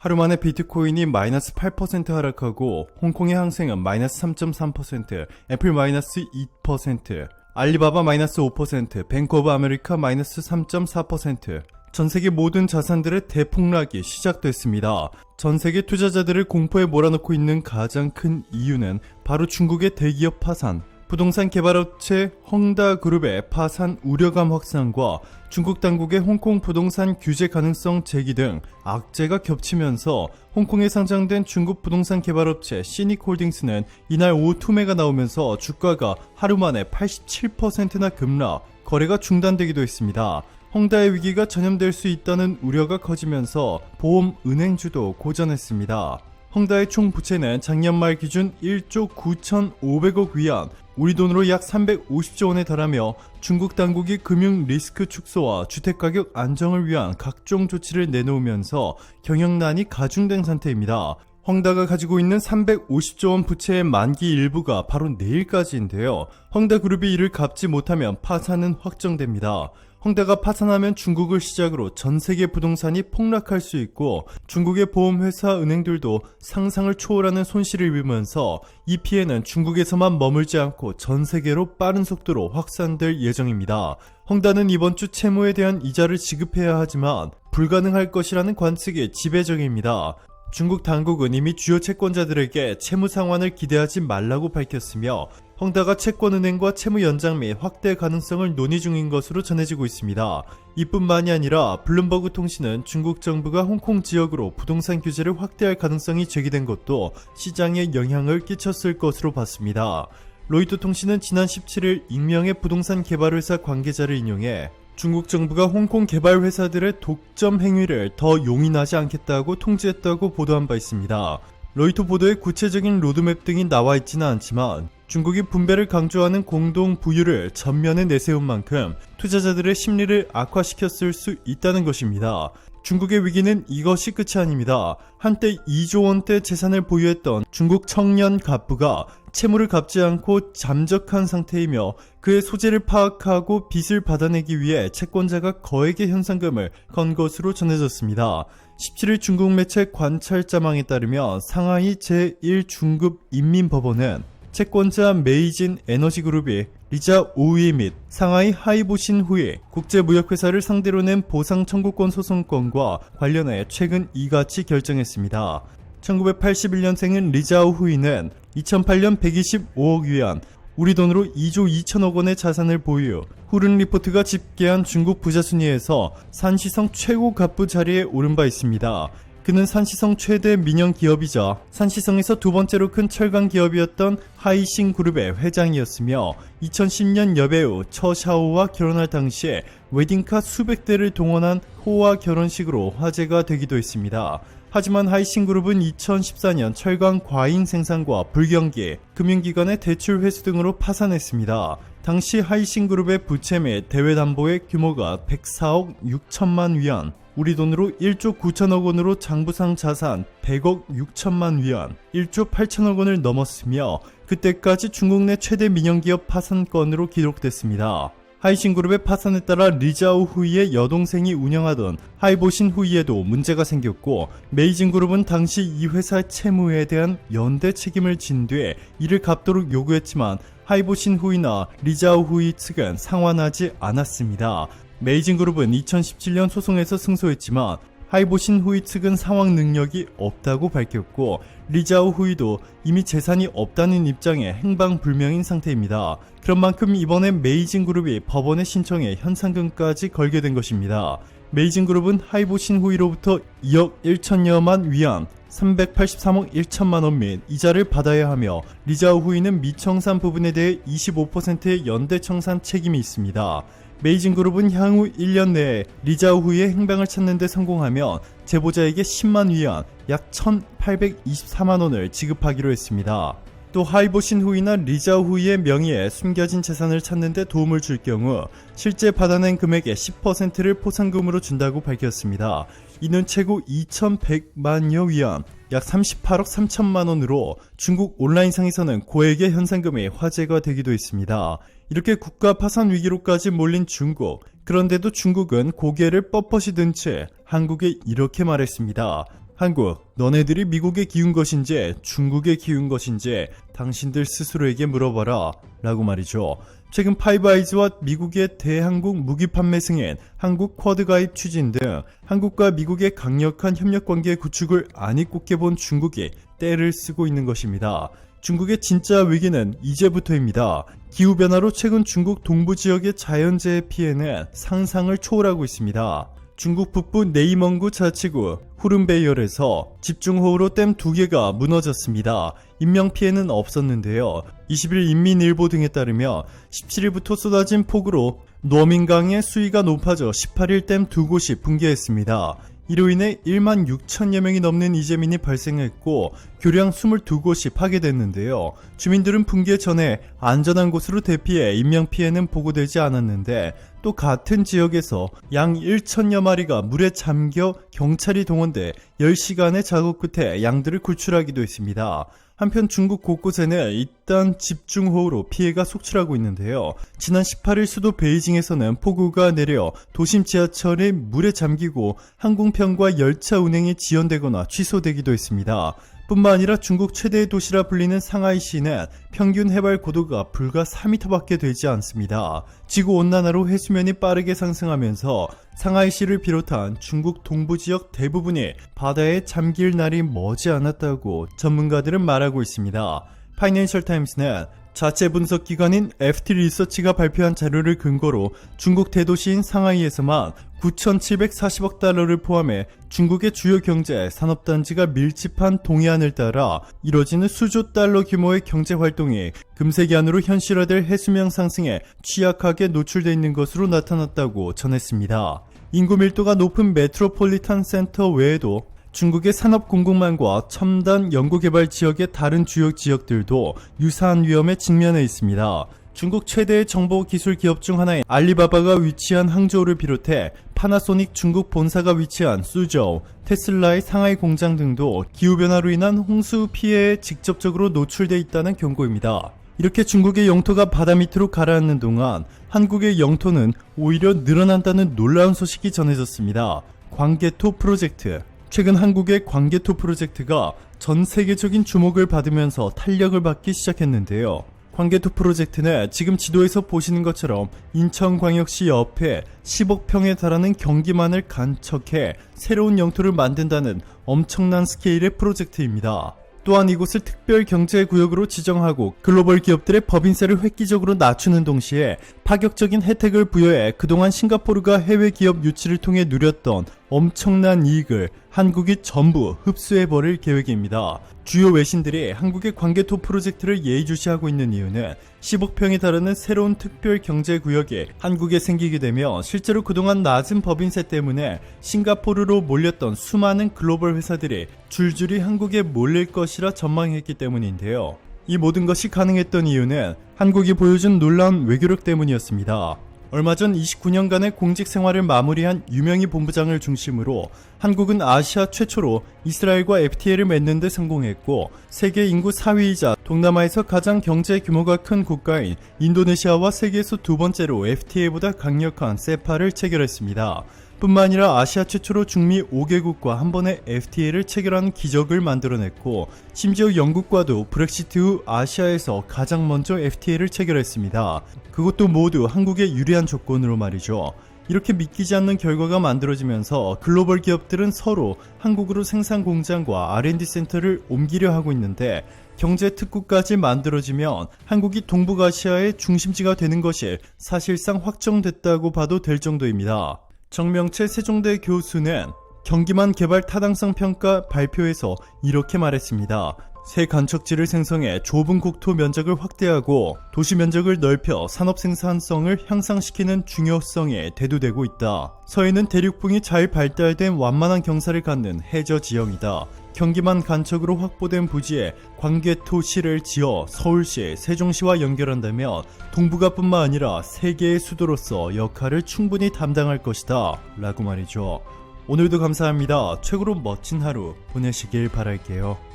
하루 만에 비트코인이 마이너스 8% 하락하고 홍콩의 항생은 마이너스 3.3%, 애플 마이너스 2%, 알리바바 마이너스 5%, 뱅크 오브 아메리카 마이너스 3.4%. 전세계 모든 자산들의 대폭락이 시작됐습니다. 전세계 투자자들을 공포에 몰아넣고 있는 가장 큰 이유는 바로 중국의 대기업 파산, 부동산 개발업체 헝다그룹의 파산 우려감 확산과 중국 당국의 홍콩 부동산 규제 가능성 제기 등 악재가 겹치면서 홍콩에 상장된 중국 부동산 개발업체 시닉홀딩스는 이날 오후 투매가 나오면서 주가가 하루 만에 87%나 급락, 거래가 중단되기도 했습니다. 헝다의 위기가 전염될 수 있다는 우려가 커지면서 보험 은행주도 고전했습니다. 헝다의 총 부채는 작년 말 기준 1조 9,500억 위안, 우리 돈으로 약 350조 원에 달하며 중국 당국이 금융 리스크 축소와 주택가격 안정을 위한 각종 조치를 내놓으면서 경영난이 가중된 상태입니다. 헝다가 가지고 있는 350조 원 부채의 만기 일부가 바로 내일까지인데요. 헝다그룹이 이를 갚지 못하면 파산은 확정됩니다. 헝다가 파산하면 중국을 시작으로 전 세계 부동산이 폭락할 수 있고 중국의 보험회사 은행들도 상상을 초월하는 손실을 입으면서 이 피해는 중국에서만 머물지 않고 전 세계로 빠른 속도로 확산될 예정입니다. 헝다는 이번 주 채무에 대한 이자를 지급해야 하지만 불가능할 것이라는 관측이 지배적입니다. 중국 당국은 이미 주요 채권자들에게 채무 상환을 기대하지 말라고 밝혔으며 헝다가 채권은행과 채무 연장 및 확대 가능성을 논의 중인 것으로 전해지고 있습니다. 이뿐만이 아니라 블룸버그 통신은 중국 정부가 홍콩 지역으로 부동산 규제를 확대할 가능성이 제기된 것도 시장에 영향을 끼쳤을 것으로 봤습니다. 로이터 통신은 지난 17일 익명의 부동산 개발회사 관계자를 인용해 중국 정부가 홍콩 개발회사들의 독점 행위를 더 용인하지 않겠다고 통지했다고 보도한 바 있습니다. 로이터 보도에 구체적인 로드맵 등이 나와 있지는 않지만 중국이 분배를 강조하는 공동 부유를 전면에 내세운 만큼 투자자들의 심리를 악화시켰을 수 있다는 것입니다. 중국의 위기는 이것이 끝이 아닙니다. 한때 2조 원대 재산을 보유했던 중국 청년 갑부가 채무를 갚지 않고 잠적한 상태이며 그의 소재를 파악하고 빚을 받아내기 위해 채권자가 거액의 현상금을 건 것으로 전해졌습니다. 17일 중국 매체 관찰자망에 따르면 상하이 제1중급 인민법원은 채권자 메이진 에너지그룹이 리자 오우이 및 상하이 하이보신 후이 국제무역회사를 상대로 낸 보상 청구권 소송권과 관련해 최근 이같이 결정했습니다. 1981년생인 리자오 후이는 2008년 125억 위안, 우리 돈으로 2조 2천억 원의 자산을 보유, 후른 리포트가 집계한 중국 부자 순위에서 산시성 최고 갑부 자리에 오른 바 있습니다. 그는 산시성 최대 민영 기업이자 산시성에서 두 번째로 큰 철강 기업이었던 하이싱 그룹의 회장이었으며 2010년 여배우 처샤오와 결혼할 당시에 웨딩카 수백 대를 동원한 호화 결혼식으로 화제가 되기도 했습니다. 하지만 하이싱 그룹은 2014년 철강 과잉 생산과 불경기, 금융기관의 대출 회수 등으로 파산했습니다. 당시 하이싱 그룹의 부채 및 대외 담보의 규모가 104억 6천만 위안, 우리 돈으로 1조 9천억 원으로 장부상 자산 100억 6천만 위안, 1조 8천억 원을 넘었으며 그때까지 중국 내 최대 민영기업 파산건으로 기록됐습니다. 하이싱그룹의 파산에 따라 리자오 후이의 여동생이 운영하던 하이보신 후이에도 문제가 생겼고 메이징그룹은 당시 이 회사의 채무에 대한 연대 책임을 진 뒤에 이를 갚도록 요구했지만 하이보신 후이나 리자오 후이 측은 상환하지 않았습니다. 메이징그룹은 2017년 소송에서 승소했지만 하이보신 후이 측은 상환 능력이 없다고 밝혔고 리자오 후이도 이미 재산이 없다는 입장에 행방불명인 상태입니다. 그런 만큼 이번에 메이징그룹이 법원에 신청해 현상금까지 걸게 된 것입니다. 메이징그룹은 하이보신 후이로부터 2억 1천여만 위안, 383억 1천만 원 및 이자를 받아야 하며 리자오 후이는 미청산 부분에 대해 25%의 연대 청산 책임이 있습니다. 메이징그룹은 향후 1년 내에 리자오 후이의 행방을 찾는 데 성공하면 제보자에게 10만 위안, 약 1,824만 원을 지급하기로 했습니다. 또 하이보신 후이나 리자오 후이의 명의에 숨겨진 재산을 찾는 데 도움을 줄 경우 실제 받아낸 금액의 10%를 포상금으로 준다고 밝혔습니다. 이는 최고 2,100만여 위안, 약 38억 3천만 원으로 중국 온라인상에서는 고액의 현상금이 화제가 되기도 했습니다. 이렇게 국가 파산 위기로까지 몰린 중국. 그런데도 중국은 고개를 뻣뻣이 든 채 한국에 이렇게 말했습니다. 한국, 너네들이 미국에 기운 것인지 중국에 기운 것인지 당신들 스스로에게 물어봐라 라고 말이죠. 최근 파이브아이즈와 미국의 대한국 무기 판매 승인, 한국 쿼드 가입 추진 등 한국과 미국의 강력한 협력관계 구축을 안이 꽂게 본 중국이 때를 쓰고 있는 것입니다. 중국의 진짜 위기는 이제부터입니다. 기후변화로 최근 중국 동부 지역의 자연재해 피해는 상상을 초월하고 있습니다. 중국 북부 네이멍구 자치구 후른베이열에서 집중호우로 댐 2개가 무너졌습니다. 인명피해는 없었는데요. 20일 인민일보 등에 따르면 17일부터 쏟아진 폭우로 노민강의 수위가 높아져 18일 댐 2곳이 붕괴했습니다. 이로 인해 1만 6천여 명이 넘는 이재민이 발생했고 교량 22곳이 파괴됐는데요. 주민들은 붕괴 전에 안전한 곳으로 대피해 인명피해는 보고되지 않았는데 또 같은 지역에서 양 1천여 마리가 물에 잠겨 경찰이 동원돼 10시간의 작업 끝에 양들을 구출하기도 했습니다. 한편 중국 곳곳에는 일단 집중호우로 피해가 속출하고 있는데요. 지난 18일 수도 베이징에서는 폭우가 내려 도심 지하철이 물에 잠기고 항공편과 열차 운행이 지연되거나 취소되기도 했습니다. 뿐만 아니라 중국 최대의 도시라 불리는 상하이시는 평균 해발 고도가 불과 4m밖에 되지 않습니다. 지구온난화로 해수면이 빠르게 상승하면서 상하이시를 비롯한 중국 동부 지역 대부분이 바다에 잠길 날이 머지않았다고 전문가들은 말하고 있습니다. 파이낸셜 타임스는 자체 분석 기관인 FT 리서치가 발표한 자료를 근거로 중국 대도시인 상하이에서만 9,740억 달러를 포함해 중국의 주요 경제 산업단지가 밀집한 동해안을 따라 이뤄지는 수조 달러 규모의 경제활동이 금세기 안으로 현실화될 해수면 상승에 취약하게 노출되어 있는 것으로 나타났다고 전했습니다. 인구 밀도가 높은 메트로폴리탄 센터 외에도 중국의 산업공급망과 첨단 연구개발 지역의 다른 주요 지역들도 유사한 위험에 직면해 있습니다. 중국 최대의 정보기술 기업 중 하나인 알리바바가 위치한 항저우를 비롯해 파나소닉 중국 본사가 위치한 수저우, 테슬라의 상하이 공장 등도 기후변화로 인한 홍수 피해에 직접적으로 노출돼 있다는 경고입니다. 이렇게 중국의 영토가 바다 밑으로 가라앉는 동안 한국의 영토는 오히려 늘어난다는 놀라운 소식이 전해졌습니다. 광개토 프로젝트. 최근 한국의 광개토 프로젝트가 전 세계적인 주목을 받으면서 탄력을 받기 시작했는데요. 광개토 프로젝트는 지금 지도에서 보시는 것처럼 인천광역시 옆에 10억 평에 달하는 경기만을 간척해 새로운 영토를 만든다는 엄청난 스케일의 프로젝트입니다. 또한 이곳을 특별경제구역으로 지정하고 글로벌 기업들의 법인세를 획기적으로 낮추는 동시에 파격적인 혜택을 부여해 그동안 싱가포르가 해외 기업 유치를 통해 누렸던 엄청난 이익을 한국이 전부 흡수해버릴 계획입니다. 주요 외신들이 한국의 광개토 프로젝트를 예의주시하고 있는 이유는 10억 평에 달하는 새로운 특별경제구역이 한국에 생기게 되면 실제로 그동안 낮은 법인세 때문에 싱가포르로 몰렸던 수많은 글로벌 회사들이 줄줄이 한국에 몰릴 것이라 전망했기 때문인데요. 이 모든 것이 가능했던 이유는 한국이 보여준 놀라운 외교력 때문이었습니다. 얼마 전 29년간의 공직 생활을 마무리한 유명희 본부장을 중심으로 한국은 아시아 최초로 이스라엘과 FTA를 맺는 데 성공했고 세계 인구 4위이자 동남아에서 가장 경제 규모가 큰 국가인 인도네시아와 세계에서 두 번째로 FTA보다 강력한 세파를 체결했습니다. 뿐만 아니라 아시아 최초로 중미 5개국과 한 번에 FTA를 체결한 기적을 만들어냈고 심지어 영국과도 브렉시트 후 아시아에서 가장 먼저 FTA를 체결했습니다. 그것도 모두 한국에 유리한 조건으로 말이죠. 이렇게 믿기지 않는 결과가 만들어지면서 글로벌 기업들은 서로 한국으로 생산 공장과 R&D 센터를 옮기려 하고 있는데 경제 특구까지 만들어지면 한국이 동북아시아의 중심지가 되는 것이 사실상 확정됐다고 봐도 될 정도입니다. 정명채 세종대 교수는 경기만 개발 타당성 평가 발표에서 이렇게 말했습니다. 새 간척지를 생성해 좁은 국토 면적을 확대하고 도시 면적을 넓혀 산업 생산성을 향상시키는 중요성에 대두되고 있다. 서해는 대륙붕이 잘 발달된 완만한 경사를 갖는 해저 지형이다. 경기만 간척으로 확보된 부지에 광개토시를 지어 서울시, 세종시와 연결한다면 동북아뿐만 아니라 세계의 수도로서 역할을 충분히 담당할 것이다 라고 말이죠. 오늘도 감사합니다. 최고로 멋진 하루 보내시길 바랄게요.